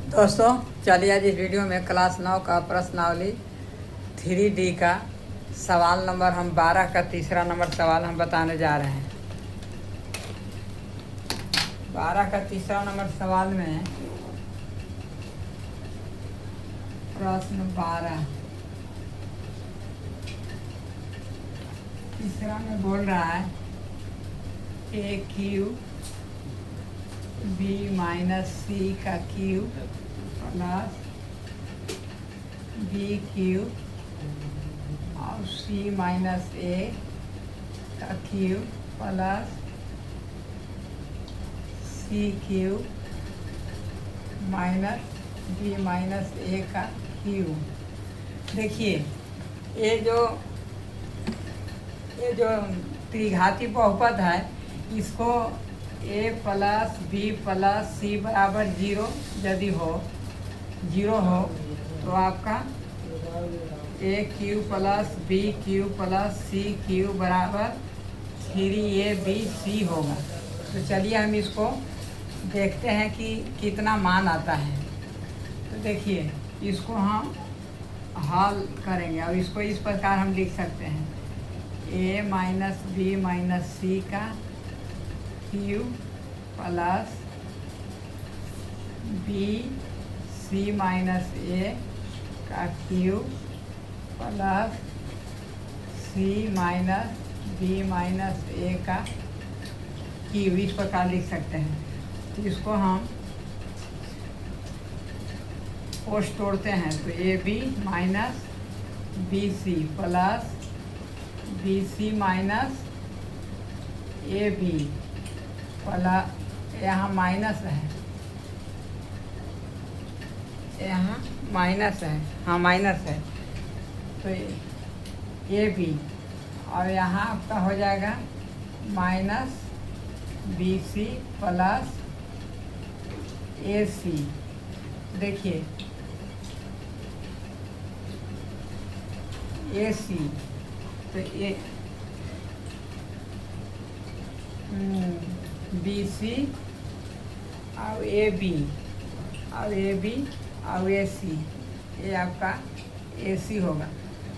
दोस्तों चलिए आज इस वीडियो में क्लास 9 का प्रश्नावली 3D का सवाल नंबर हम 12 का तीसरा नंबर सवाल हम बताने जा रहे हैं। 12 का तीसरा नंबर सवाल में प्रश्न 12 तीसरा में बोल रहा है ए क्यू बी माइनस सी का क्यू प्लस बी क्यू और सी माइनस ए का cube plus C cube minus B minus A का क्यू। देखिए ये जो त्रिघाती बहुपद है इसको A plus B plus C बराबर यदि जीरो हो तो आपका A cube plus B cube plus C cube बराबर 3ab होगा। तो चलिए हम इसको देखते हैं कि कितना मान आता है। तो देखिए इसको हम हल करेंगे और इसको इस प्रकार हम लिख सकते हैं A minus B minus C का cube plus B C minus A का cube plus C minus B minus A का क्यू इस प्रकार लिख सकते हैं। तो इसको हम कोष्ठ तोड़ते हैं तो a B minus b c plus B C minus A b plus यहाँ माइनस है, यहाँ माइनस है, हाँ माइनस है तो ए बी और यहाँ आपका हो जाएगा माइनस बी सी प्लस ए सी। देखिए ए सी तो ए बी सी और ए बी और ए सी ये आपका ए सी होगा।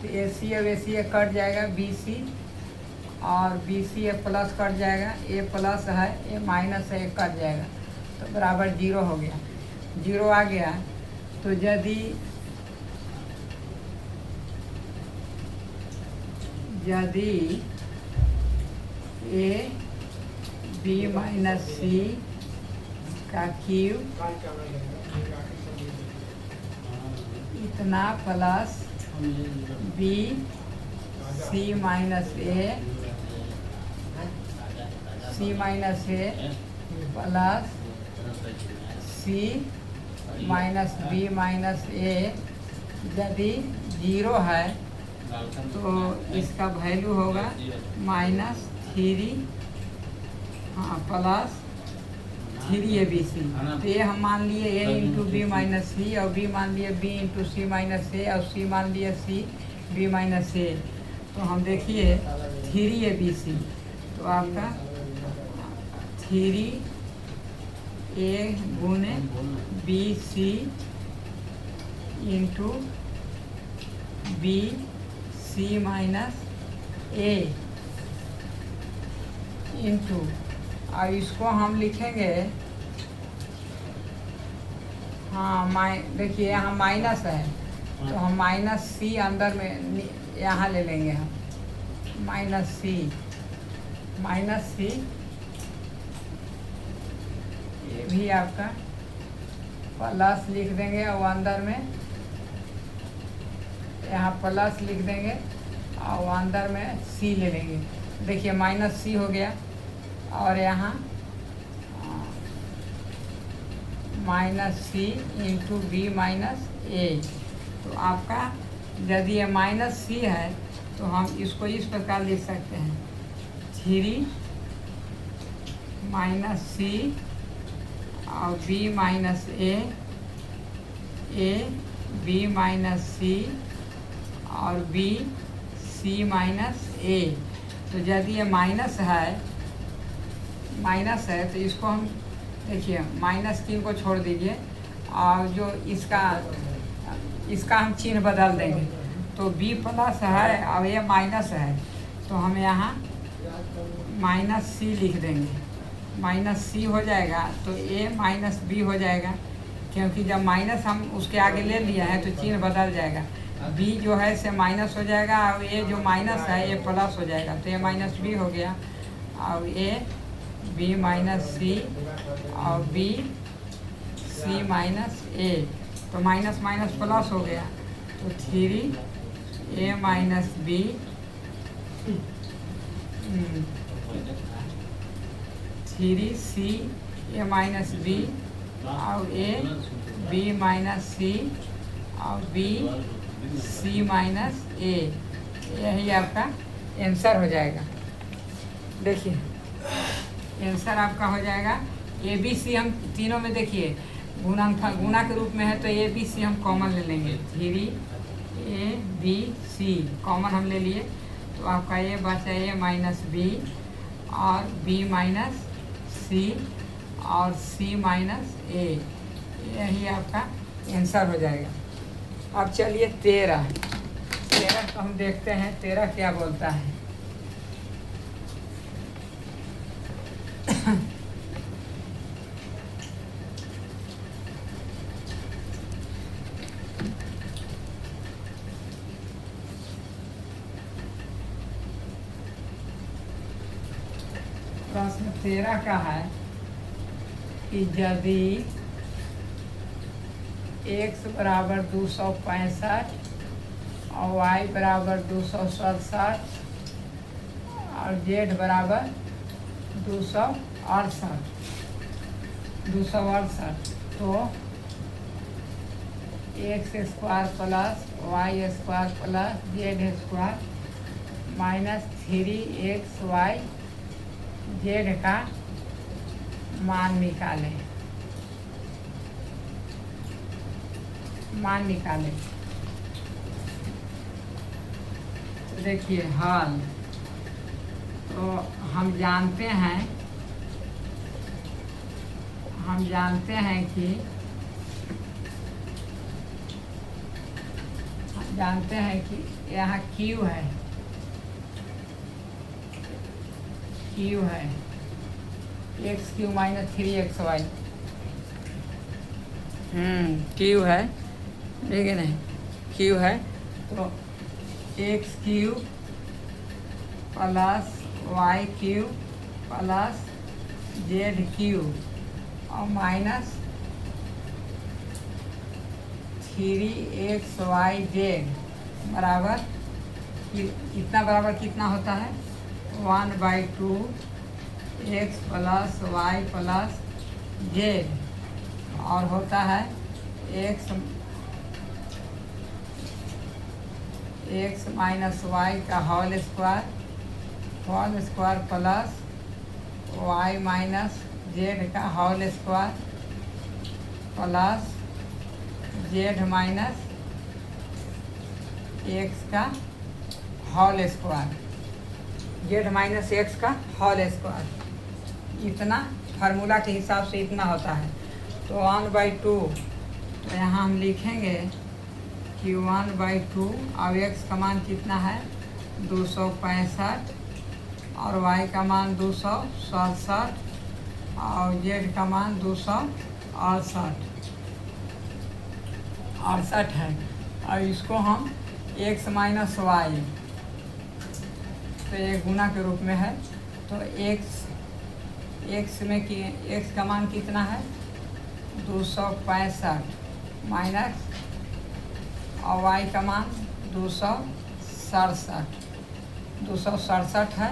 तो ए सी और ए सी कट जाएगा बी सी और बी सी ए प्लस कट जाएगा, ए प्लस है ए माइनस है कट जाएगा तो बराबर 0 हो गया। 0 आ गया तो यदि ए बी माइनस सी का क्यू इतना प्लस बी सी माइनस ए plus C minus B minus ए यदि 0 है तो इसका वैल्यू होगा -3 हाँ प्लस 3abc। तो ये हम मान लिए a into B minus C और b मान लिए b इंटू सी माइनस ए और c मान लिए c b माइनस ए। तो हम देखिए 3abc तो आपका 3a गुने B C into B C minus A into और इसको हम लिखेंगे हाँ देखिए यहाँ माइनस है तो हम माइनस सी अंदर में यहाँ ले लेंगे हम माइनस सी ये भी आपका प्लस लिख देंगे और अंदर में यहाँ प्लस लिख देंगे और अंदर में सी ले लेंगे। देखिए माइनस सी हो गया और यहाँ माइनस सी इंटू बी माइनस ए। तो आपका यदि ये माइनस सी है तो हम इसको इस प्रकार लिख सकते हैं 3 माइनस सी और B minus A B minus C और बी सी माइनस ए। तो यदि ये माइनस है तो इसको हम देखिए -3 को छोड़ दीजिए और जो इसका हम चिन्ह बदल देंगे। तो b प्लस है और a माइनस है, तो हम यहाँ माइनस c लिख देंगे। माइनस c हो जाएगा तो a माइनस b हो जाएगा, क्योंकि जब माइनस हम उसके आगे ले लिया है तो चिन्ह बदल जाएगा। b जो है से माइनस हो जाएगा और a जो माइनस है a प्लस हो जाएगा, तो a माइनस b हो गया और a b माइनस c और b c माइनस a, तो माइनस माइनस प्लस हो गया, तो 3a minus b 3c a minus b और a b माइनस c और b c माइनस a, यही आपका आंसर हो जाएगा। देखिए आंसर आपका हो जाएगा ए बी सी। हम तीनों में देखिए गुना के रूप में है, तो ए बी सी हम कॉमन ले लेंगे। 3a b c कॉमन हम ले लिए, तो आपका ए बचा a माइनस b और b माइनस c और c माइनस a, यही आपका आंसर हो जाएगा। अब चलिए 13 को हम देखते हैं 13 क्या बोलता है। प्रश्न 13 का है कि यदि x बराबर 265 और y बराबर 267 और z बराबर 268, तो x square plus y square plus z square minus 3xy z का मान निकालें। तो देखिए हल, तो हम जानते हैं कि यहाँ Q है, x Q minus 3xy Q है, ठीक है नहीं, Q है, तो x cube plus Y cube plus Z cube और माइनस 3xyz बराबर कितना, बराबर कितना होता है 1/2 x plus Y plus Z, और होता है x माइनस वाई का whole square plus y minus Z का whole square plus Z minus X का whole square, Z minus X का होल स्क्वायर, इतना फार्मूला के हिसाब से इतना होता है। तो 1/2, तो यहाँ हम लिखेंगे कि 1/2 और x का मान कितना है 265 और y का मान 267 और z का मान 268 है, और इसको हम x माइनस वाई, तो ये गुना के रूप में है, तो x में कि x का मान कितना है 265 माइनस और y का मान 267 है,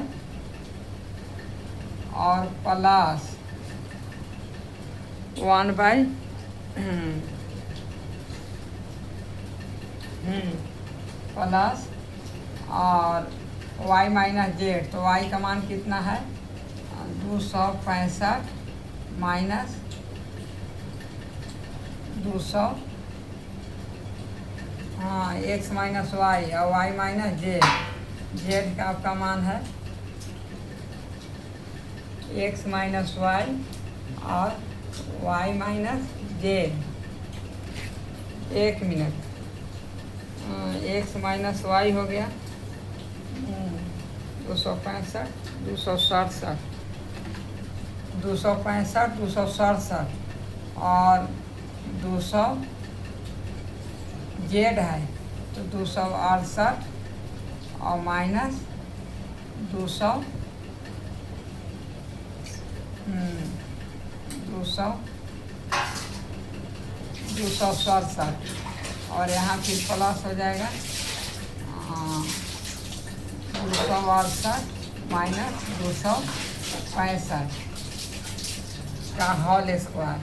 और प्लस 1/, प्लस और y माइनस जेड, तो y का मान कितना है 265 माइनस 200, x माइनस वाई और y माइनस जेड, जेड का आपका मान है x माइनस वाई और y minus z, 1 minute, x minus y हो गया 265, 267, 265, 267 और 200 जेड है तो 268 और माइनस 200 267 और यहाँ फिर प्लस हो जाएगा 268 माइनस 265 का होल स्क्वायर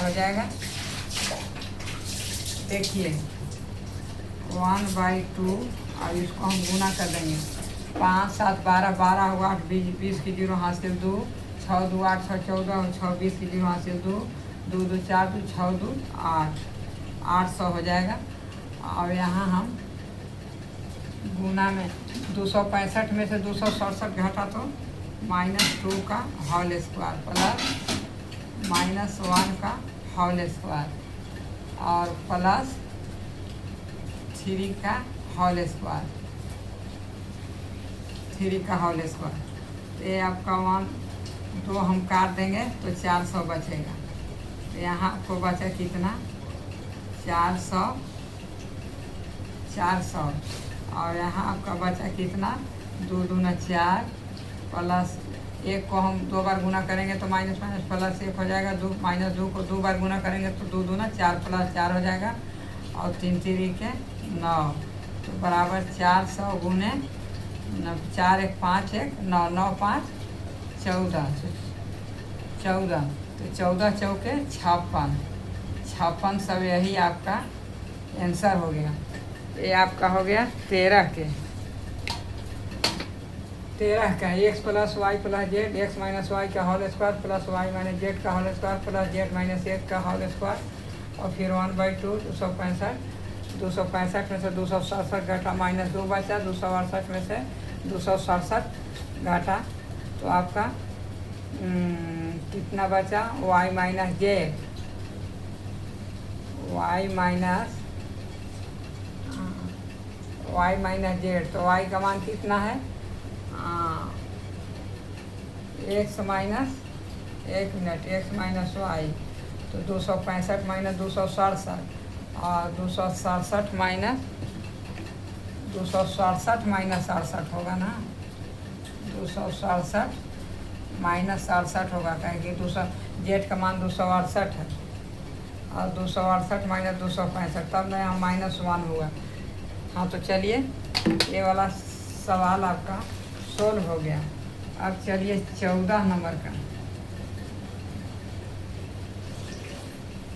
हो जाएगा। देखिए 1/2 और इसको हम गुना कर देंगे 5 7 12 12 होगा 8 20 की 0 हासिल 2 6 2 8 6 14 और 6 20 की 0 हासिल 2 2 2 4 2 6 2 8 800 हो जाएगा। और यहाँ हम गुना में 265 में से 267 घटा तो -2 का होल स्क्वायर प्लस -1 का होल स्क्वायर और प्लस 3 का होल स्क्वायर तो ये आपका 1 2 हम काट देंगे तो 400 बचेगा। तो यहाँ आपको बचा कितना 400 और यहाँ आपका बचा कितना 2 दूना 4 प्लस 1 को हम 2 बार गुना करेंगे तो माइनस प्लस 1 हो जाएगा 2 -2 को 2 बार गुना करेंगे तो 2 दूना 4 प्लस 4 हो जाएगा और 3 3 के 9 तो बराबर 400 गुने 4 1 5 1 9 9 5 14 तो 14 चौके 56 सब यही आपका आंसर हो गया। ये आपका हो गया 13 का X plus Y plus Z X minus Y का whole square plus Y minus Z का whole square plus Z minus 1 का होल स्क्वायर और फिर 1/2 265 में से 267 घटा -2 बचा 268 में से 267 घटा तो आपका कितना बचा y माइनस जेड तो y का मान कितना है x minus 1 minute x minus y तो 265 माइनस 267 और 267 माइनस 68 होगा ना 267 माइनस 68 होगा कहेंगे जेड का मान 268 है और 268 माइनस 265 तब ना यहाँ -1 हुआ। हाँ तो चलिए ये वाला सवाल आपका सोल्व हो गया। अब चलिए 14 नंबर का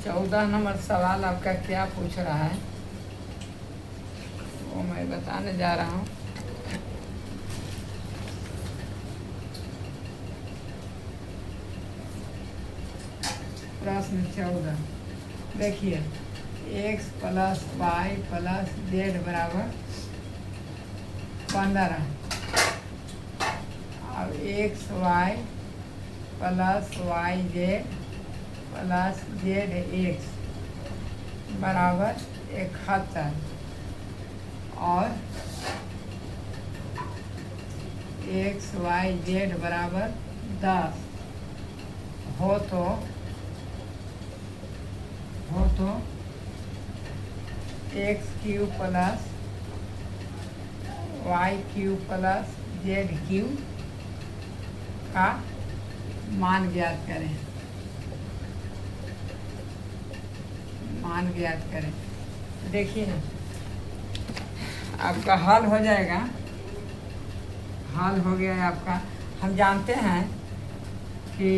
14 नंबर सवाल आपका क्या पूछ रहा है वो मैं बताने जा रहा हूँ। प्रश्न 14 देखिए x plus Y plus z बराबर 15 अब x Y plus Y Z plus Z x बराबर 71 और एक्स वाई जेड बराबर 10 हो तो x cube plus Y cube plus Z cube का मान ज्ञात करें। देखिए आपका हल हो जाएगा। हल हो गया है आपका। हम जानते हैं कि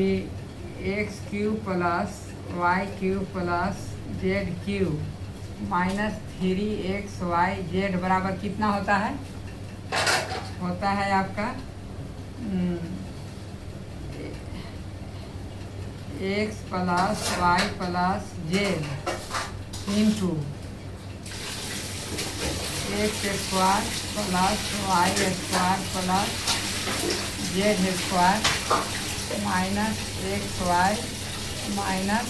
x cube plus Y cube plus Z cube minus 3xy z बराबर कितना होता है आपका x plus Y plus z into x square plus Y square plus Z square minus x y minus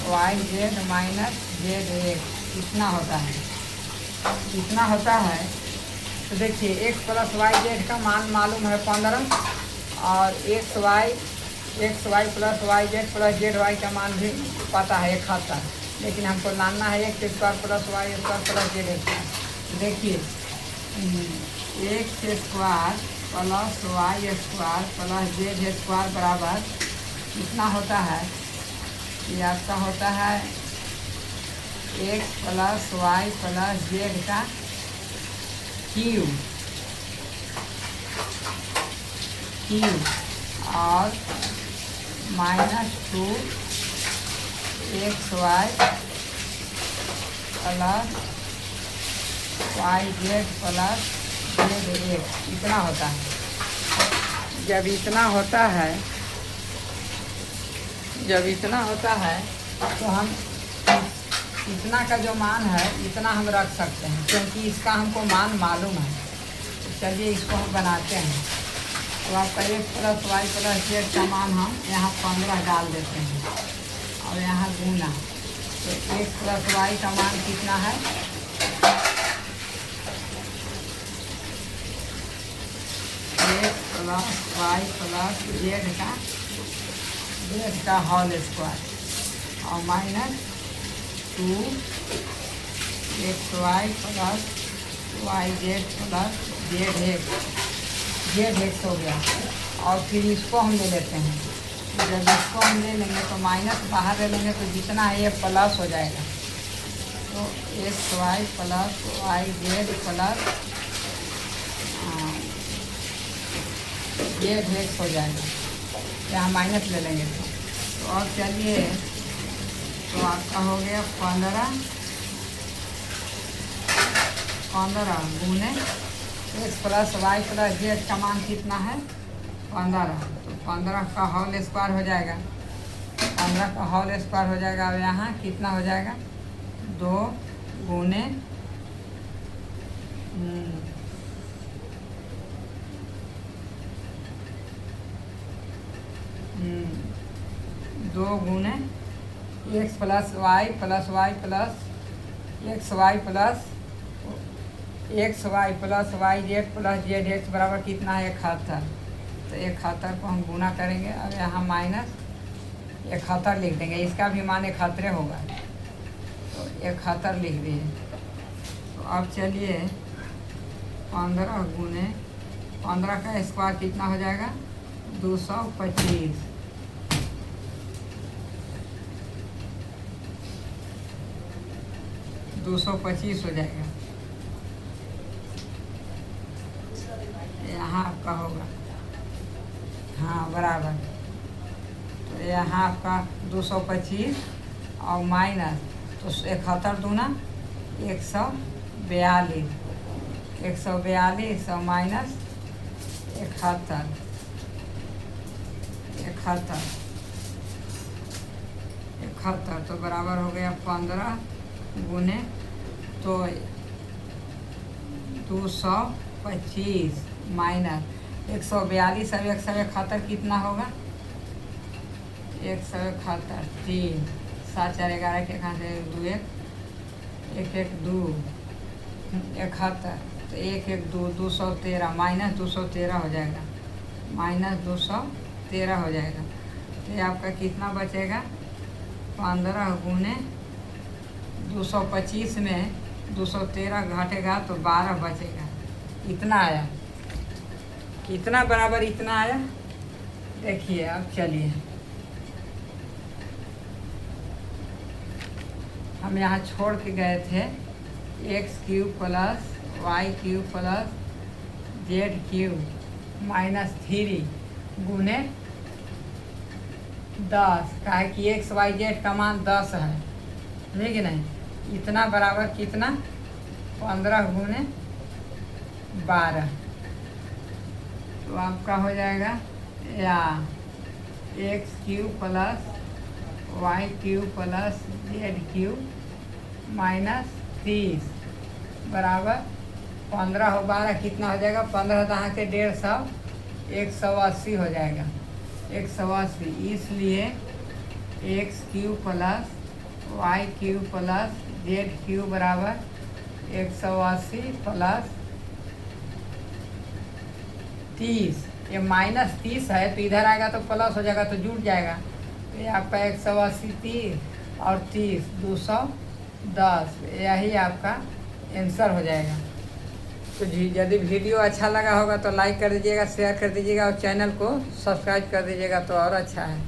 y z minus z x इतना होता है। इतना होता है तो देखिए एक्स प्लस वाई जेड का मान मालूम है 15 और x Y plus Y Z plus z y का मान भी पता है 71, लेकिन हमको लाना है X square plus Y square plus Z square. देखिए X square plus Y square plus Z square बराबर कितना होता है? ये आपका होता है x plus Y plus Z का क्यूब और -2 x Y plus Y Z plus Z x इतना होता है। जब इतना होता है तो हम इतना का जो मान है इतना हम रख सकते हैं, क्योंकि इसका हमको मान मालूम है। तो चलिए इसको हम बनाते हैं। तो आपका x plus Y plus Z का मान हम यहाँ 15 डाल देते हैं और यहाँ गुना। तो एक्स प्लस वाई का मान कितना है? X plus Y plus Z का होल स्क्वायर और -2 x Y plus Y Z plus Z x हो गया। और फिर इसको हम ले लेते हैं। जब इसको हम ले लेंगे तो माइनस बाहर ले लेंगे तो जितना है ये प्लस हो जाएगा। तो x Y plus Y Z plus Z x हो जाएगा। यहाँ माइनस ले लेंगे तो और चलिए तो आपका हो गया 15 गुने x plus Y plus Z का मान कितना है? 15। तो 15 का होल स्क्वायर हो जाएगा। 15 का होल स्क्वायर हो जाएगा। अब यहाँ कितना हो जाएगा? 2 गुने 2 गुने x plus Y plus x Y plus Y Z plus Z x बराबर कितना है? 71। तो 71 को हम गुना करेंगे। अब यहाँ माइनस 71 लिख देंगे। इसका भी मान 71 होगा। तो 71 लिख दिए। तो अब चलिए 15 गुने 15 का स्क्वायर कितना हो जाएगा? 225। 225 हो जाएगा। यहाँ आपका होगा, हाँ बराबर। तो यहाँ आपका 225 और माइनस तो 71 दूना 142 142 और माइनस 71 तो बराबर हो गया 15 गुने तो 225 माइनस 142 और 171 कितना होगा? 171 3 7 4 11 के कहाँ से 2 1 1 2 71 तो 1 1 2 213 माइनस 213 हो जाएगा। माइनस 213 हो जाएगा। तो ये आपका कितना बचेगा? 15 गुने 225 में 213 घटेगा तो 12 बचेगा। इतना आया। कितना बराबर इतना आया? देखिए अब चलिए हम यहाँ छोड़ के गए थे x cube plus y cube plus z cube -3 गुने 10 का है कि एक्स वाई जेड का मान 10 है, है कि नहीं? इतना बराबर कितना? 15 गुने 12। तो आपका हो जाएगा या x cube plus y cube plus z cube -30 बराबर 15 हो 12 कितना हो जाएगा? 15 तहाँ के 150 180 हो जाएगा। 180 इसलिए x cube plus Y cube plus Z cube बराबर 180 प्लस 30। ये -30 है तो इधर आएगा तो प्लस हो जाएगा तो जुड़ जाएगा। तो ये आपका 180 30 और 30 210, यही आपका आंसर हो जाएगा। तो यदि वीडियो अच्छा लगा होगा तो लाइक कर दीजिएगा, शेयर कर दीजिएगा और चैनल को सब्सक्राइब कर दीजिएगा तो और अच्छा है।